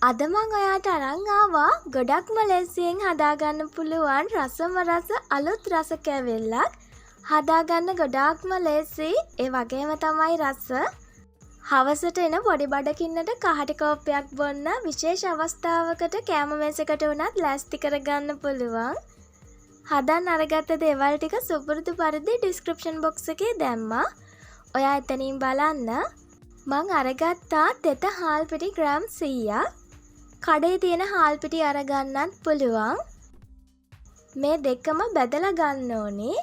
අද මං ඔයාට අරන් ආවා ගොඩක්ම ලේසියෙන් හදාගන්න පුළුවන් රසම රස අලුත් රස කැවිල්ලක්. හදාගන්න ගොඩාක්ම ලේසි, ඒ වගේම තමයි රස. හවසට එන පොඩි බඩකින්නට කහටි කෝප්පයක් බොන්න විශේෂ අවස්ථාවකට කෑම මේසකට උනත් ලෑස්ති කරගන්න පුළුවන්. හදන්න අරගත්ත දේවල් ටික සුපුරුදු පරිදි ඩිස්ක්‍රිප්ෂන් බොක්ස් එකේ දැම්මා. ඔයා එතනින් බලන්න. මං අරගත්තා තෙත හාල් පිටි ග්‍රෑම් 100ක්. කඩේ තියෙන හාල් පිටි අරගන්නත් පුළුවන්. මේ දෙකම බෙදලා ගන්න ඕනේ.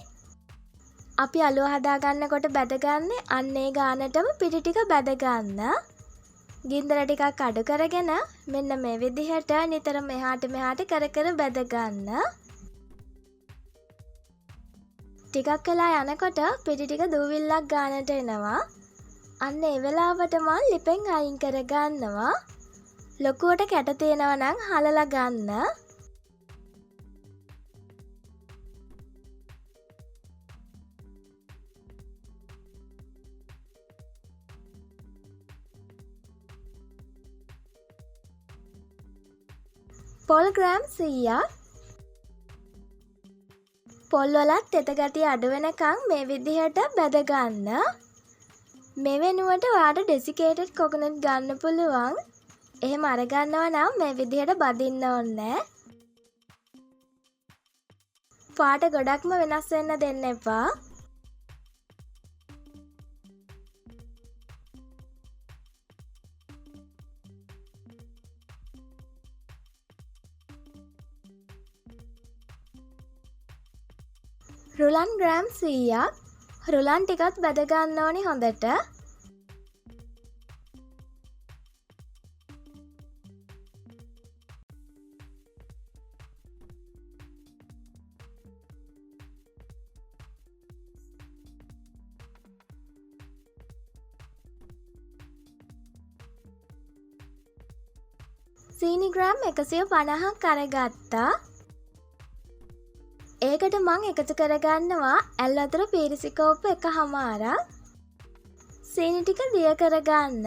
අපි අලුව හදාගන්නකොට බෙදගන්නේ අන්නේ ගානටම පිටි ටික බෙද ගන්න. ගින්දර ටිකක් අඩු කරගෙන මෙන්න මේ විදිහට නිතර මෙහාට කර කර බෙද ගන්න. ටිකක් වෙලා යනකොට පිටි ටික දූවිල්ලක් ගානට එනවා. අන්න ඒ වෙලාවට මම ලිපෙන් අයින් කර ගන්නවා. ලොකුවට කැට තියෙනවා නම් හලලා ගන්න. පොල් ග්‍රෑම් 100ක්. පොල් වලත් තෙත ගතිය අඩු වෙනකන් මේ විදිහට බෙද ගන්න. මේ වෙනුවට ඔයාට ඩෙසිකේටඩ් කොකනට් ගන්න පුළුවන්. එහෙම අරගන්නවා නම් මේ විදිහට බදින්න ඕනේ. පාට ගොඩක්ම වෙනස් වෙන්න දෙන්න එපා. රුලන් ග්‍රෑම් 100ක්. රුලන් ටිකත් බෙද ගන්න ඕනි හොඳට. සීනි ග්‍රෑම් 150ක් අරගත්තා. ඒකට මං එකතු කරගන්නවා ඇල් වතුර පීරිසි කෝප්ප 1/2. සීනි ටික දිය කරගන්න.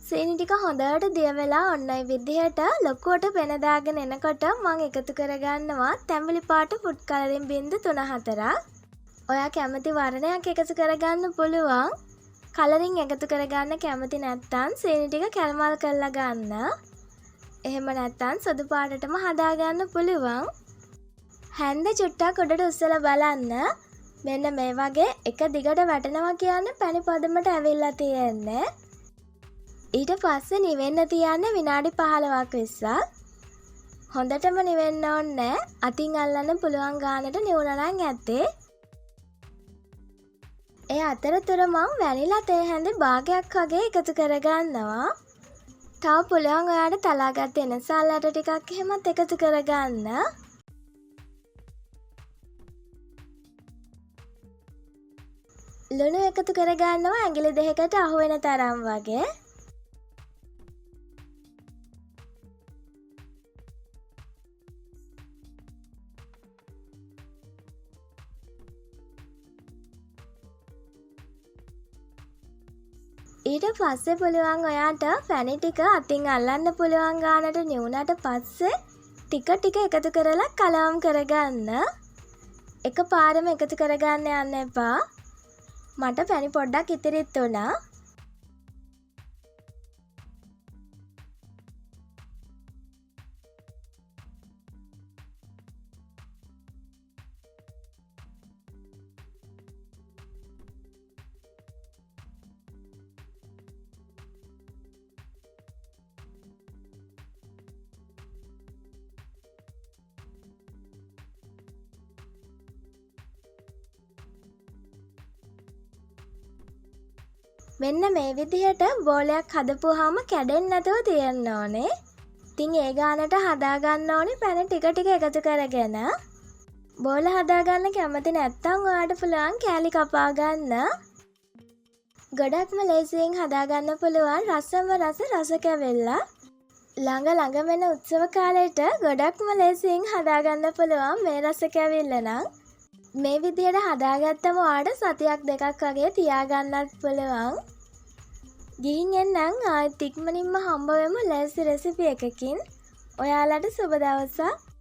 සීනි ටික හොඳට දිය වෙලා ඔන්න ඔය විදිහට ලොකුවට පෙන දාගෙන එනකොට මං එකතු කරගන්නවා තැඹිලි පාට ෆුඩ් කලරින් බිංදු 3-4ක්. ඔයා කැමති වර්ණයක් එකතු කරගන්න පුළුවන්. කලරින් එකතු කරගන්න කැමති නැත්නම් සීනි ටික කැරමල් කරලා ගන්න. එහෙම නැත්නම් සුදු පාටටම හදාගන්න පුළුවන්. හැන්ද චුට්ටක් උඩට උස්සලා බලන්න. මෙන්න මේ වගේ එක දිගට වැටෙනවා කියන්නේ පැණි පදමට ඇවිල්ලා තියෙන්නේ. ඊට පස්සේ නිවෙන්න තියන්න විනාඩි 15ක් විස්සක්. හොඳටම නිවෙන්න ඕනේ. අතින් අල්ලන්න පුළුවන් ගානට නිවුණා නම් ඇත්තේ. ඒ අතරතුර මං වැනිලා තේ හැඳි භාගයක් වගේ එකතු කරගන්නවා. තව පුළුවන් ඔයාට තලාගත් එනසල් ඇට ටිකක් එහෙමත් එකතු කරගන්න. ලුණු එකතු කරගන්නවා ඇඟිලි දෙකකට අහු වෙන තරම් වගේ. ඊට පස්සේ පුළුවන් ඔයාට පැණි ටික අතින් අල්ලන්න පුළුවන් ගානට නිවුණාට පස්සේ ටික එකතු කරලා කලවම් කරගන්න. එකපාරම එකතු කරගන්න යන්න එපා. මට පැණි පොඩ්ඩක් ඉතිරිත් වුණා. මෙන්න මේ විදිහට බෝලයක් හදපුවාම කැඩෙන්නේ නැතුව තියන්න ඕනේ. ඉතින් ඒ ගානට හදාගන්න ඕනේ පැන ටික එකතු කරගෙන. බෝල හදාගන්න කැමති නැත්නම් ඔයාට පුළුවන් කෑලි කපා ගන්න. ගොඩක්ම ලේසියෙන් හදාගන්න පුළුවන් රසම රස කැවිල්ලක්. ළඟ වෙන උත්සව කාලයට ගොඩක්ම ලේසියෙන් හදාගන්න පුළුවන් මේ රස කැවිල්ල නම් මේ විදියට හදාගත්තම ඔයාලට සතියක් දෙකක් වගේ තියාගන්නත් පුළුවන්. ගිහින් එන්නම් ආයෙත් ඉක්මනින්ම හම්බ වෙමු ලෑස්ති රෙසිපි එකකින්. ඔයාලට සුබ දවසක්.